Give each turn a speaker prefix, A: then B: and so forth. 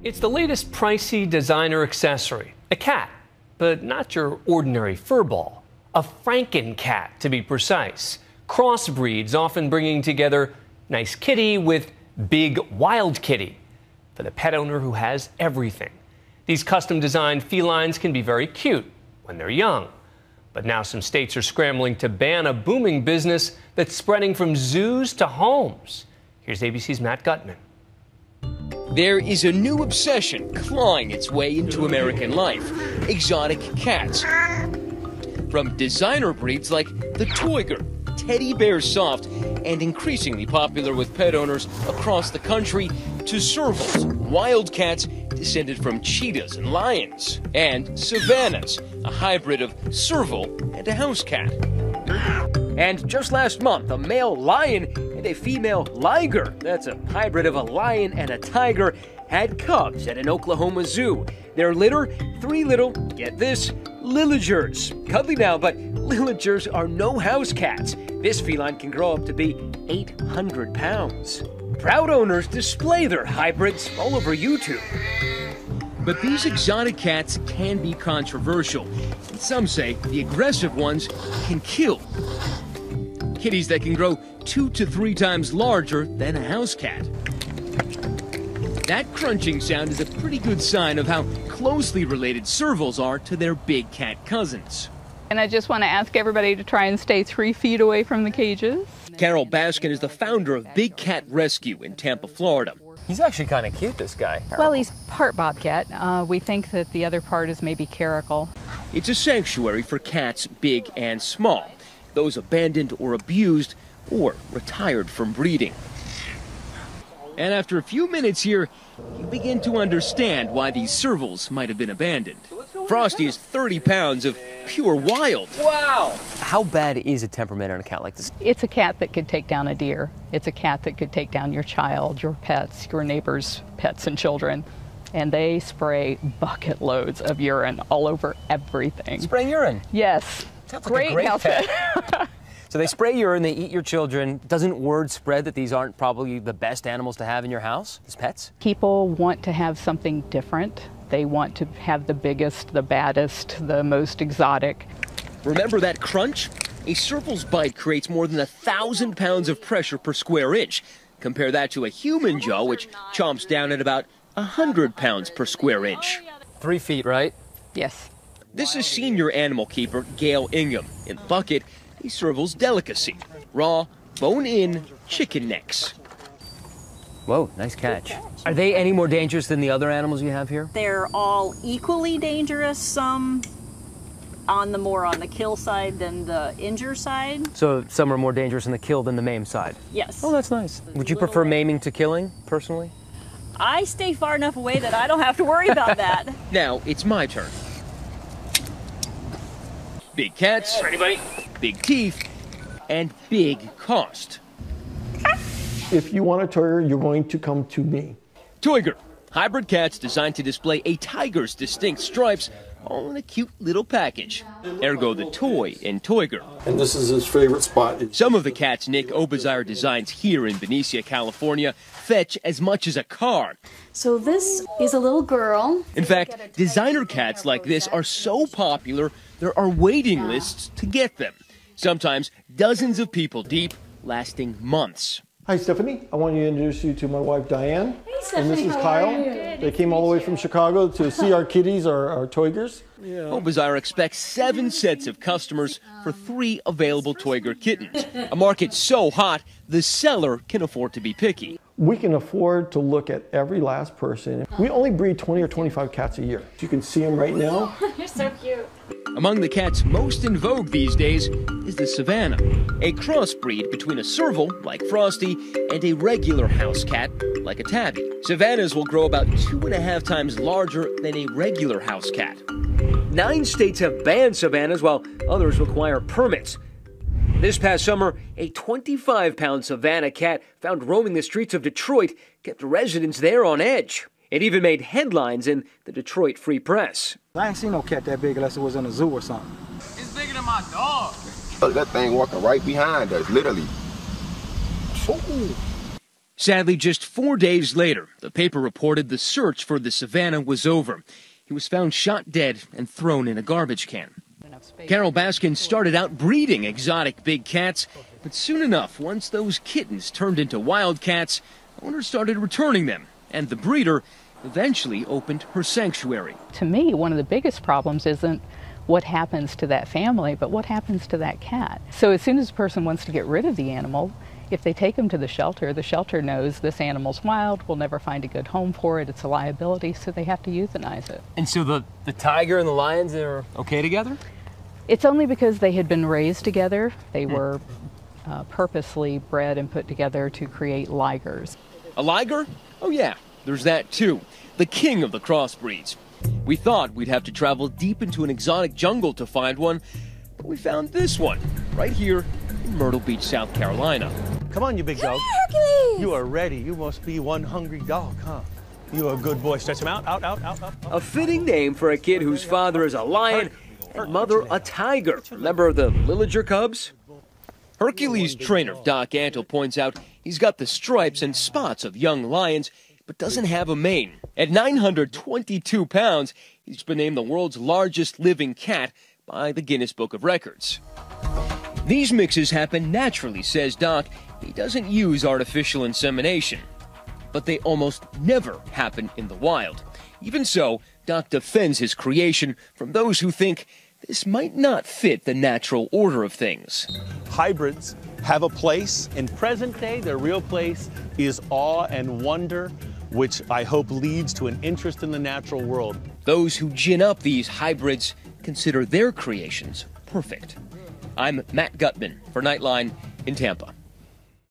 A: It's the latest pricey designer accessory, a cat, but not your ordinary fur ball. A Franken-cat, to be precise. Crossbreeds often bringing together nice kitty with big wild kitty for the pet owner who has everything. These custom-designed felines can be very cute when they're young. But now some states are scrambling to ban a booming business that's spreading from zoos to homes. Here's ABC's Matt Gutman.
B: There is a new obsession clawing its way into American life: exotic cats. From designer breeds like the Toiger, teddy bear soft, and increasingly popular with pet owners across the country, to servals, wild cats descended from cheetahs and lions, and Savannahs, a hybrid of serval and a house cat. And just last month, a male lion and a female liger, that's a hybrid of a lion and a tiger, had cubs at an Oklahoma zoo. Their litter, 3 little, get this, Ligers. Cuddly now, but Ligers are no house cats. This feline can grow up to be 800 pounds. Proud owners display their hybrids all over YouTube. But these exotic cats can be controversial. And some say the aggressive ones can kill. Kitties that can grow 2 to 3 times larger than a house cat. That crunching sound is a pretty good sign of how closely related servals are to their big cat cousins.
C: And I just want to ask everybody to try and stay 3 feet away from the cages.
B: Carol Baskin is the founder of Big Cat Rescue in Tampa, Florida.
D: He's actually kind of cute, this guy.
C: Well, he's part bobcat. We think that the other part is maybe caracal.
B: It's a sanctuary for cats big and small, those abandoned or abused or retired from breeding. And after a few minutes here, you begin to understand why these servals might have been abandoned. Frosty is 30 pounds of pure wild.
D: Wow! How bad is a temperament on a cat like this?
C: It's a cat that could take down a deer. It's a cat that could take down your child, your pets, your neighbor's pets and children. And they spray bucket loads of urine all over everything.
D: Spraying urine?
C: Yes.
D: Sounds like a great
C: outfit.
D: So they spray urine, they eat your children. Doesn't word spread that these aren't probably the best animals to have in your house, as pets?
C: People want to have something different. They want to have the biggest, the baddest, the most exotic.
B: Remember that crunch? A serval's bite creates more than 1,000 pounds of pressure per square inch. Compare that to a human jaw, which chomps down at about 100 pounds per square inch.
D: 3 feet, right?
C: Yes.
B: This is senior animal keeper Gail Ingham. In the bucket, a serval's delicacy: raw, bone-in chicken necks.
D: Whoa, nice catch. Are they any more dangerous than the other animals you have here?
E: They're all equally dangerous, some on the kill side than the injure side.
D: So some are more dangerous in the kill than the maim side?
E: Yes.
D: Oh, that's nice. Would you prefer maiming to killing, personally?
E: I stay far enough away that I don't have to worry about that.
B: Now it's my turn. Big cats, big teeth, and big cost.
F: If you want a Toiger, you're going to come to me.
B: Toiger, hybrid cats designed to display a tiger's distinct stripes, all in a cute little package. Ergo the toy in Toiger.
F: And this is his favorite spot.
B: Some of the cats Nick Obazire designs here in Benicia, California, fetch as much as a car.
G: So this is a little girl.
B: In fact, designer cats like this are so popular, there are waiting lists to get them. Sometimes dozens of people deep, lasting months.
F: Hi, Stephanie. I want to introduce you to my wife, Diane.
G: Hey, Stephanie.
F: And this is Kyle. They came all the way from Chicago to see our kitties, our Toigers.
B: Obazire expects 7 sets of customers for 3 available Toiger kittens. A market so hot, the seller can afford to be picky.
F: We can afford to look at every last person. We only breed 20 or 25 cats a year. You can see them right now.
G: You're so cute.
B: Among the cats most in vogue these days is the Savannah, a crossbreed between a serval, like Frosty, and a regular house cat, like a tabby. Savannahs will grow about 2.5 times larger than a regular house cat. 9 states have banned Savannahs, while others require permits. This past summer, a 25-pound Savannah cat found roaming the streets of Detroit kept residents there on edge. It even made headlines in the Detroit Free Press.
H: I ain't seen no cat that big unless it was in a zoo or something.
I: It's bigger than my dog.
J: That thing walking right behind us, literally.
B: Sadly, just 4 days later, the paper reported the search for the savannah was over. He was found shot dead and thrown in a garbage can. Carol Baskin started out breeding exotic big cats, but soon enough, once those kittens turned into wildcats, owners started returning them, and the breeder eventually opened her sanctuary.
C: To me, one of the biggest problems isn't what happens to that family, but what happens to that cat. So as soon as a person wants to get rid of the animal, if they take them to the shelter knows this animal's wild, we'll never find a good home for it, it's a liability, so they have to euthanize it.
D: And so the tiger and the lions are okay together?
C: It's only because they had been raised together. They were purposely bred and put together to create ligers.
B: A liger? Oh yeah, there's that too. The king of the crossbreeds. We thought we'd have to travel deep into an exotic jungle to find one, but we found this one right here in Myrtle Beach, South Carolina.
J: Come on, you big dog.
G: Hercules!
J: You are ready. You must be one hungry dog, huh? You are a good boy. Stretch him out, out.
B: A fitting name for a kid whose father is a lion and mother a tiger. Remember the Liger cubs? Hercules trainer Doc Antle points out he's got the stripes and spots of young lions, but doesn't have a mane. At 922 pounds, he's been named the world's largest living cat by the Guinness Book of Records. These mixes happen naturally, says Doc. He doesn't use artificial insemination. But they almost never happen in the wild. Even so, Doc defends his creation from those who think this might not fit the natural order of things.
J: Hybrids have a place. In present day, their real place is awe and wonder, which I hope leads to an interest in the natural world.
B: Those who gin up these hybrids consider their creations perfect. I'm Matt Gutman for Nightline in Tampa.